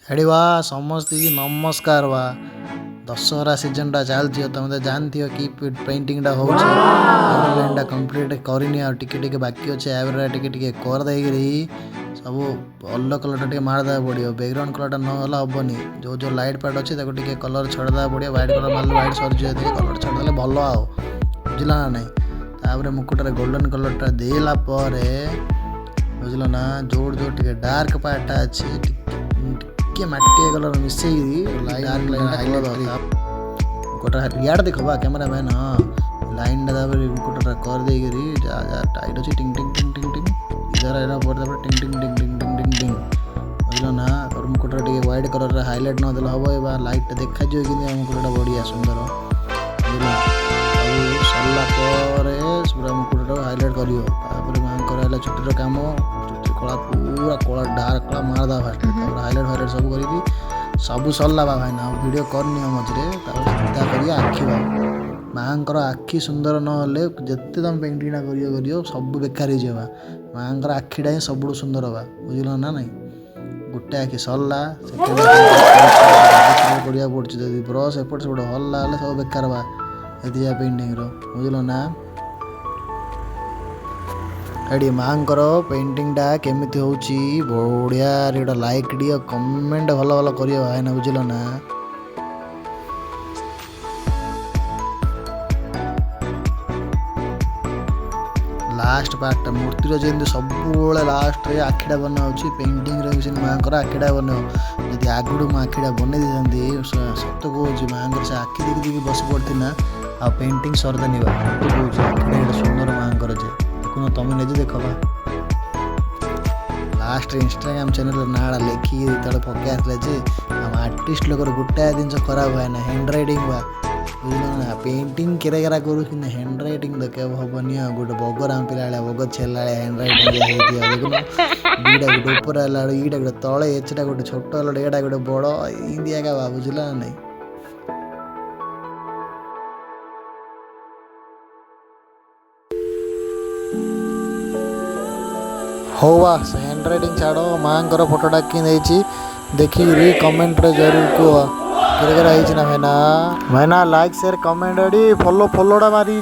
Heidi वा समस्त की नमस्कार वा दशहरा सीजन टा चलती तुम तो जानती हो कि पेंटिंग टा होटा कंप्लीट करनी टिके बाकी अच्छे एवरा टिके कर देगी सब अल्लो कलर टे मारदा पड़ो बैकग्राउंड कलर ना हेनी जो जो लाइट पार्ट अच्छे टे कलर छड़ा पड़ो व्हाइट कलर मारे व्हाइट सरी कलर छड़दे भल आओ बुझल ना नहीं मुकुटार गोल्डन कलर टा देला बुझल ना जोड़ जोड़ टे डार्क पार्ट अच्छे मटी कलर मिसे डार्क लाइन हाइलाइट गोटा यार देखा कैमरा मैन हाँ लाइन गोटा कर दे टाइट अच्छे टिंग टिंग टिंग टिंग टिंग इधर टिंग टिंग टिंग टिंग टिंग टिंग टिंग बुझल ना मुकुटा टे व्हाइट कलर हाइलाइट नदे हम लाइट देखा कि मुकुटा बढ़िया सुंदर बुझल सरला पूरा मुकुटा हाइलाइट कर माँ चुटीर कम कला पूरा कला डार्क कला मारदा फास्ट हाइलाइट फाइलाइट सब कर सब सरला भाईना वीडियो करनी मझे सीधा कर आखि माँ आखि सुंदर ना जिते तुम पेंटिंग कर सब बेकार हो माँ आखिटा ही सब सुंदर वा बुझल ना नहीं गोटे आखि सरला पड़ा पड़ी ब्रश एपट सेपट हल्ला सब बेकार बा पेंटिंग बुझल ना एडी माँ पेंटिंग टा केमिति होची बढ़िया गोटे लाइक दियो कमेंट भल भल करियो भाईना बुझल ना लास्ट पार्ट मूर्तिर जमी सब लास्ट रे आखिटा बना पेंटिंग माँ आखिटा बन जदि आगुड़ मो आखिटा बन सत कौच माँ से आखि देखी देखी बस पड़ती आ पेंटिंग सरदेनी सत कौच आखिटा सुंदर माँ जे तुम निजे देख लास्ट इंस्टाग्राम चैनल ना लिखी पकई आसले आम आर्टिस्ट लोग गोटाए जिन खराब है ना हैंड रईटिंग बा बुझल ना पेंटिंग केरा केरा करूँ हैंड रईटिंग देखे हेनी गोटे बगर आम पिला बगर छेला हैंड रईटिंग देखना गोटे ऊपर ईटा गोटे तले एचटा गोटे छोट एटा गोटे बड़ इंदिया का बा बुझल ना नहीं हो वा हैंड रईटिंग छाड़ माँ फोटोटा कि देखिए कमेंट रे जरूर कह भाईना भाईना लाइक शेयर कमेंट फॉलोटा मारी